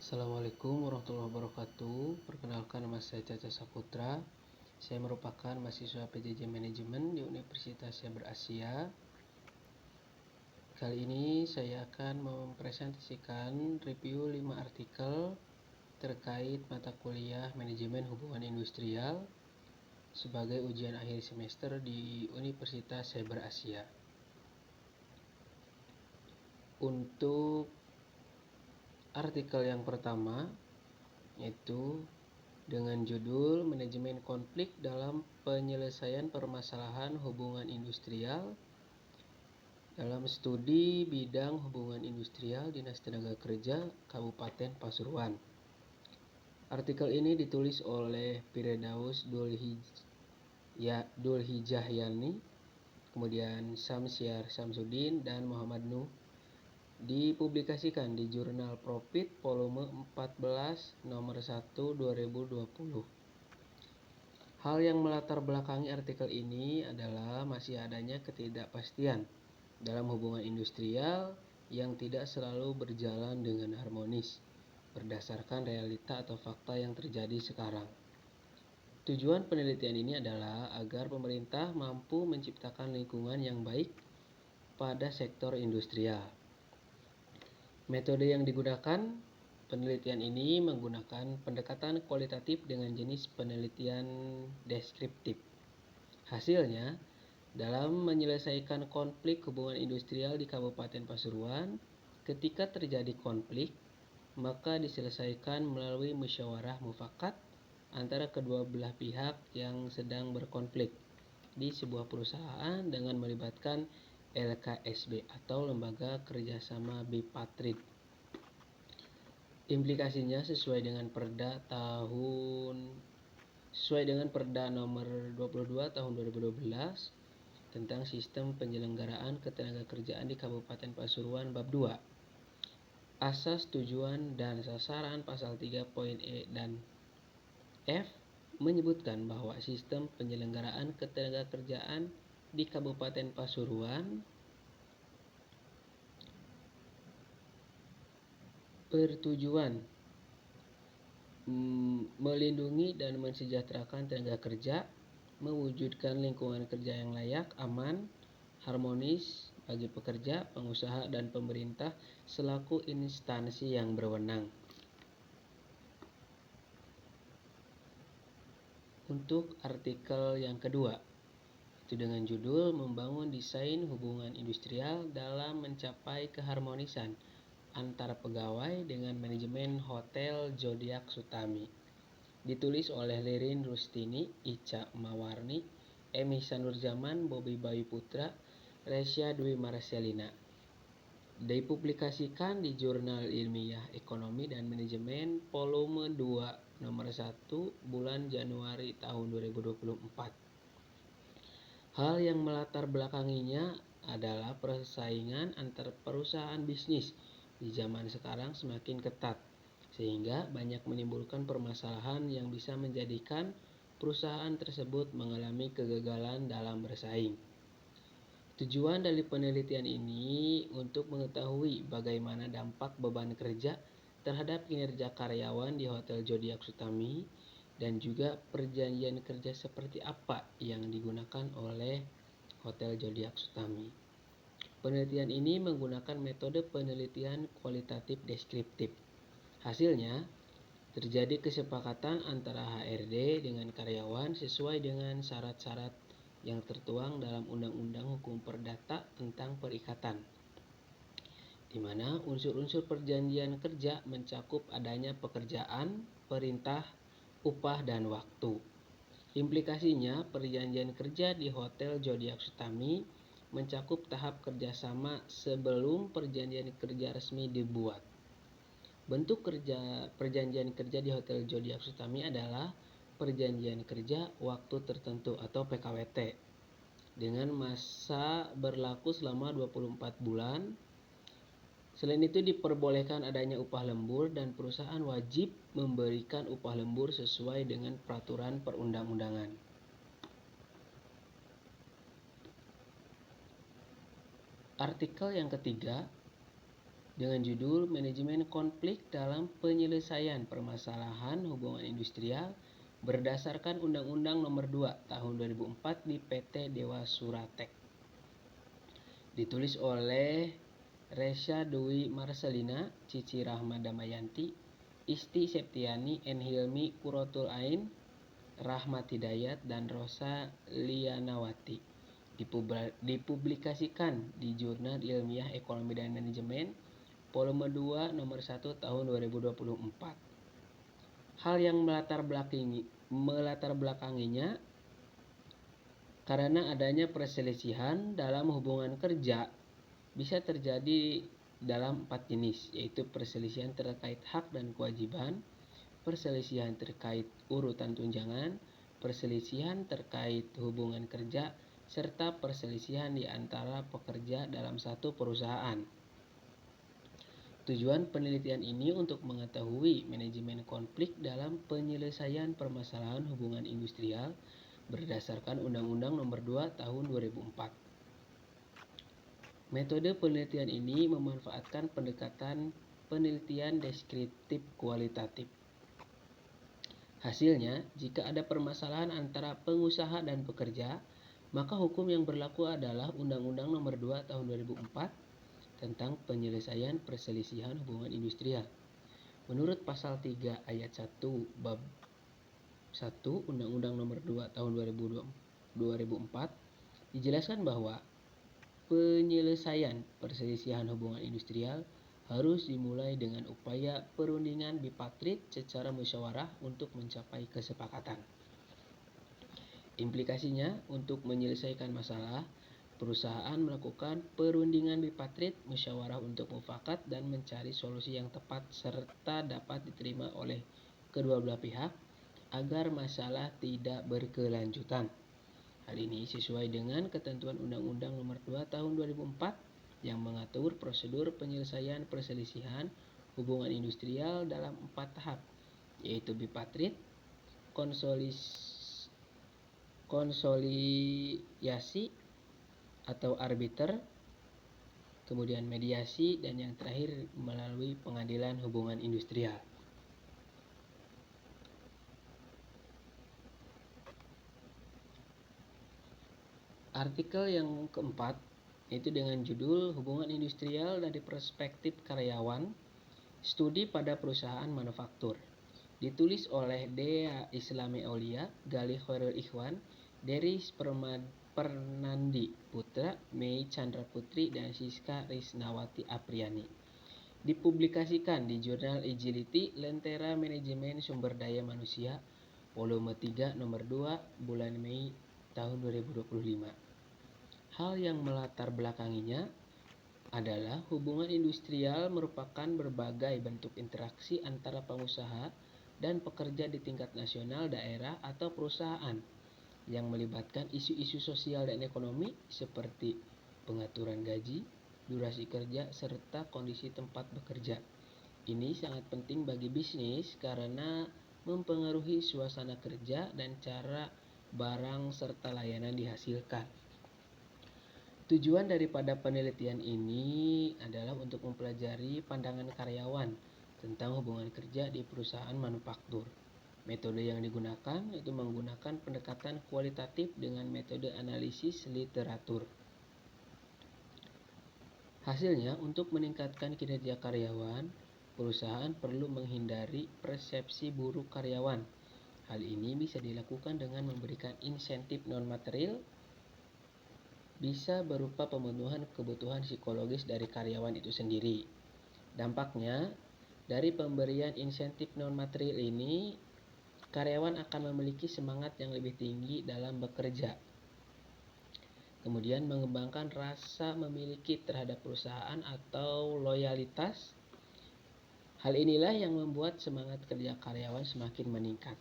Assalamualaikum warahmatullahi wabarakatuh. Perkenalkan, nama saya Caca Saputra. Saya merupakan mahasiswa PJJ Manajemen di Universitas Saber Asia. Kali ini saya akan mempresentasikan review 5 artikel terkait mata kuliah Manajemen Hubungan Industrial sebagai ujian akhir semester di Universitas Saber Asia. Untuk artikel yang pertama, yaitu dengan judul Manajemen Konflik dalam Penyelesaian Permasalahan Hubungan Industrial dalam Studi Bidang Hubungan Industrial Dinas Tenaga Kerja Kabupaten Pasuruan. Artikel ini ditulis oleh Firdaus Dulhijahyani, kemudian Samsyar Samsudin dan Muhammad Nuh. Dipublikasikan di Jurnal Profit volume 14 nomor 1 2020. Hal yang melatar belakangi artikel ini adalah masih adanya ketidakpastian dalam hubungan industrial yang tidak selalu berjalan dengan harmonis berdasarkan realita atau fakta yang terjadi sekarang. Tujuan penelitian ini adalah agar pemerintah mampu menciptakan lingkungan yang baik pada sektor industrial. Metode yang digunakan penelitian ini menggunakan pendekatan kualitatif dengan jenis penelitian deskriptif. Hasilnya, dalam menyelesaikan konflik hubungan industrial di Kabupaten Pasuruan, ketika terjadi konflik, maka diselesaikan melalui musyawarah mufakat antara kedua belah pihak yang sedang berkonflik di sebuah perusahaan dengan melibatkan LKSB atau Lembaga Kerjasama Bipartit. Implikasinya sesuai dengan Perda nomor 22 tahun 2012 tentang sistem penyelenggaraan ketenagakerjaan di Kabupaten Pasuruan bab 2. Asas, tujuan, dan sasaran pasal 3 poin E dan F menyebutkan bahwa sistem penyelenggaraan ketenagakerjaan di Kabupaten Pasuruan bertujuan melindungi dan mensejahterakan tenaga kerja, mewujudkan lingkungan kerja yang layak, aman, harmonis bagi pekerja, pengusaha, dan pemerintah selaku instansi yang berwenang. Untuk artikel yang kedua, itu dengan judul Membangun Desain Hubungan Industrial dalam Mencapai Keharmonisan Antara Pegawai dengan Manajemen Hotel Zodiac Sutami. Ditulis oleh Lirin Rustini, Ica Mawarni, Emi Sanurjaman, Bobi Bayu Putra, Resya Dwi Marcelina. Dipublikasikan di Jurnal Ilmiah Ekonomi dan Manajemen volume 2 nomor 1 bulan Januari tahun 2024. Hal yang melatar belakanginya adalah persaingan antar perusahaan bisnis di zaman sekarang semakin ketat, sehingga banyak menimbulkan permasalahan yang bisa menjadikan perusahaan tersebut mengalami kegagalan dalam bersaing. Tujuan dari penelitian ini untuk mengetahui bagaimana dampak beban kerja terhadap kinerja karyawan di Hotel Zodiac Sutami dan juga perjanjian kerja seperti apa yang digunakan oleh Hotel Zodiac Sutami. Penelitian ini menggunakan metode penelitian kualitatif deskriptif. Hasilnya, terjadi kesepakatan antara HRD dengan karyawan sesuai dengan syarat-syarat yang tertuang dalam Undang-Undang Hukum Perdata tentang Perikatan, di mana unsur-unsur perjanjian kerja mencakup adanya pekerjaan, perintah, upah, dan waktu. Implikasinya, perjanjian kerja di Hotel Zodiac Sutami mencakup tahap kerjasama sebelum perjanjian kerja resmi dibuat. Bentuk perjanjian kerja di Hotel Zodiac Sutami adalah perjanjian kerja waktu tertentu atau PKWT dengan masa berlaku selama 24 bulan. Selain itu diperbolehkan adanya upah lembur dan perusahaan wajib memberikan upah lembur sesuai dengan peraturan perundang-undangan. Artikel yang ketiga, dengan judul Manajemen Konflik dalam Penyelesaian Permasalahan Hubungan Industrial berdasarkan Undang-Undang Nomor 2 Tahun 2004 di PT Dewa Suratek. Ditulis oleh Resya Dwi Marcelina, Cici Rahma Damayanti, Isti Septiani, N. Hilmi Kurotul Ain, Rahmat Hidayat, dan Rosa Lianawati. Dipublikasikan di Jurnal Ilmiah Ekonomi dan Manajemen Volume 2 Nomor 1 Tahun 2024. Hal yang melatar belakanginya karena adanya perselisihan dalam hubungan kerja bisa terjadi dalam 4 jenis, yaitu perselisihan terkait hak dan kewajiban, perselisihan terkait urutan tunjangan, perselisihan terkait hubungan kerja, serta perselisihan di antara pekerja dalam satu perusahaan. Tujuan penelitian ini untuk mengetahui manajemen konflik dalam penyelesaian permasalahan hubungan industrial berdasarkan Undang-Undang Nomor 2 Tahun 2004. Metode penelitian ini memanfaatkan pendekatan penelitian deskriptif kualitatif. Hasilnya, jika ada permasalahan antara pengusaha dan pekerja, maka hukum yang berlaku adalah Undang-Undang Nomor 2 Tahun 2004 tentang penyelesaian perselisihan hubungan industrial. Menurut pasal 3 ayat 1 bab 1 Undang-Undang Nomor 2 Tahun 2004 dijelaskan bahwa penyelesaian perselisihan hubungan industrial harus dimulai dengan upaya perundingan bipartit secara musyawarah untuk mencapai kesepakatan. Implikasinya, untuk menyelesaikan masalah, perusahaan melakukan perundingan bipartit, musyawarah untuk mufakat dan mencari solusi yang tepat serta dapat diterima oleh kedua belah pihak agar masalah tidak berkelanjutan. Hal ini sesuai dengan ketentuan Undang-Undang Nomor 2 Tahun 2004 yang mengatur prosedur penyelesaian perselisihan hubungan industrial dalam 4 tahap, yaitu bipartit, konsoliasi atau arbiter, kemudian mediasi, dan yang terakhir melalui pengadilan hubungan industrial. Artikel yang keempat yaitu dengan judul Hubungan Industrial dari Perspektif Karyawan, Studi pada Perusahaan Manufaktur. Ditulis oleh Dea Islami Aulia, Galih Khairul Ikhwan, Deris Pernandi Putra, Mei Chandra Putri, dan Siska Risnawati Apriani. Dipublikasikan di Jurnal Agility Lentera Manajemen Sumber Daya Manusia, Volume 3 Nomor 2 bulan Mei tahun 2025. Hal yang melatar belakanginya adalah hubungan industrial merupakan berbagai bentuk interaksi antara pengusaha dan pekerja di tingkat nasional, daerah, atau perusahaan yang melibatkan isu-isu sosial dan ekonomi seperti pengaturan gaji, durasi kerja, serta kondisi tempat bekerja. Ini sangat penting bagi bisnis karena mempengaruhi suasana kerja dan cara barang serta layanan dihasilkan. Tujuan daripada penelitian ini adalah untuk mempelajari pandangan karyawan tentang hubungan kerja di perusahaan manufaktur. Metode yang digunakan yaitu menggunakan pendekatan kualitatif dengan metode analisis literatur. Hasilnya, untuk meningkatkan kinerja karyawan, perusahaan perlu menghindari persepsi buruk karyawan. Hal ini bisa dilakukan dengan memberikan insentif non-material, bisa berupa pemenuhan kebutuhan psikologis dari karyawan itu sendiri. Dampaknya, dari pemberian insentif non-material ini, karyawan akan memiliki semangat yang lebih tinggi dalam bekerja. Kemudian mengembangkan rasa memiliki terhadap perusahaan atau loyalitas. Hal inilah yang membuat semangat kerja karyawan semakin meningkat.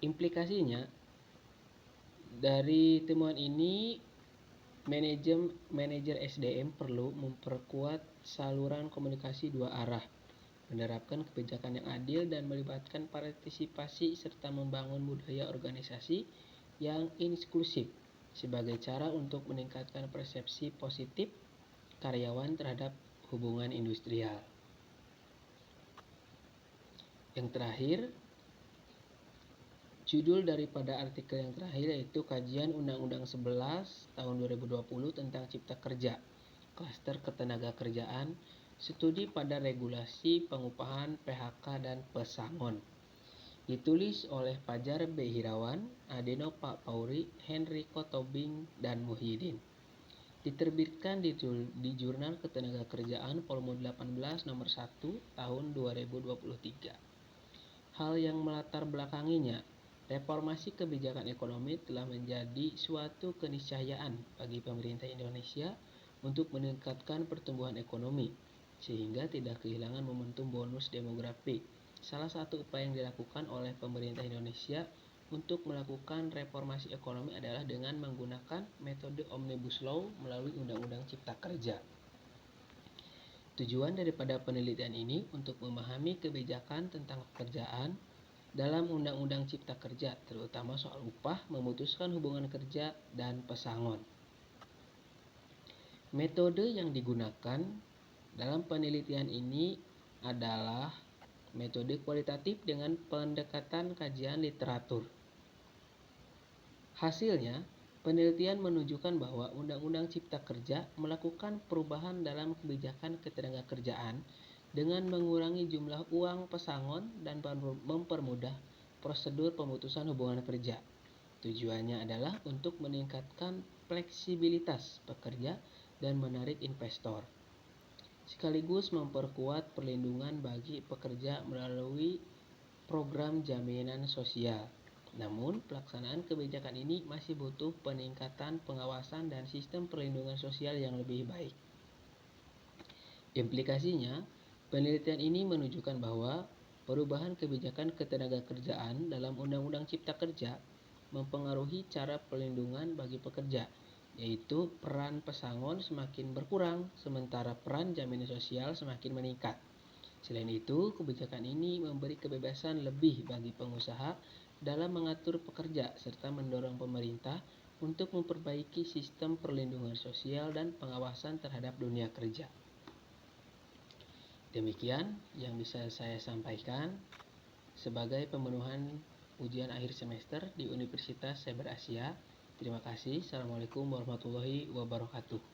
Implikasinya, dari temuan ini, manajer SDM perlu memperkuat saluran komunikasi dua arah, menerapkan kebijakan yang adil dan melibatkan partisipasi serta membangun budaya organisasi yang inklusif sebagai cara untuk meningkatkan persepsi positif karyawan terhadap hubungan industrial. Yang terakhir, judul daripada artikel yang terakhir yaitu Kajian Undang-Undang 11 tahun 2020 tentang Cipta Kerja, Klaster Ketenagakerjaan, Studi pada Regulasi Pengupahan, PHK, dan Pesangon. Ditulis oleh Fajar B. Hirawan, Adeno Pak Pauri, Henryko Tobing, dan Muhyiddin. Diterbitkan di Jurnal Ketenagakerjaan volume 18 nomor 1 tahun 2023. Hal yang melatar belakanginya, reformasi kebijakan ekonomi telah menjadi suatu keniscayaan bagi pemerintah Indonesia untuk meningkatkan pertumbuhan ekonomi, sehingga tidak kehilangan momentum bonus demografi. Salah satu upaya yang dilakukan oleh pemerintah Indonesia untuk melakukan reformasi ekonomi adalah dengan menggunakan metode Omnibus Law melalui Undang-Undang Cipta Kerja. Tujuan daripada penelitian ini untuk memahami kebijakan tentang pekerjaan dalam Undang-Undang Cipta Kerja, terutama soal upah, memutuskan hubungan kerja, dan pesangon. Metode yang digunakan dalam penelitian ini adalah metode kualitatif dengan pendekatan kajian literatur. Hasilnya, penelitian menunjukkan bahwa Undang-Undang Cipta Kerja melakukan perubahan dalam kebijakan ketenagakerjaan dengan mengurangi jumlah uang pesangon dan mempermudah prosedur pemutusan hubungan kerja. Tujuannya adalah untuk meningkatkan fleksibilitas pekerja dan menarik investor, sekaligus memperkuat perlindungan bagi pekerja melalui program jaminan sosial. Namun, pelaksanaan kebijakan ini masih butuh peningkatan pengawasan dan sistem perlindungan sosial yang lebih baik. Implikasinya, penelitian ini menunjukkan bahwa perubahan kebijakan ketenagakerjaan dalam Undang-Undang Cipta Kerja mempengaruhi cara perlindungan bagi pekerja, yaitu peran pesangon semakin berkurang, sementara peran jaminan sosial semakin meningkat. Selain itu, kebijakan ini memberi kebebasan lebih bagi pengusaha dalam mengatur pekerja serta mendorong pemerintah untuk memperbaiki sistem perlindungan sosial dan pengawasan terhadap dunia kerja. Demikian yang bisa saya sampaikan sebagai pemenuhan ujian akhir semester di Universitas Cyber Asia. Terima kasih. Assalamualaikum warahmatullahi wabarakatuh.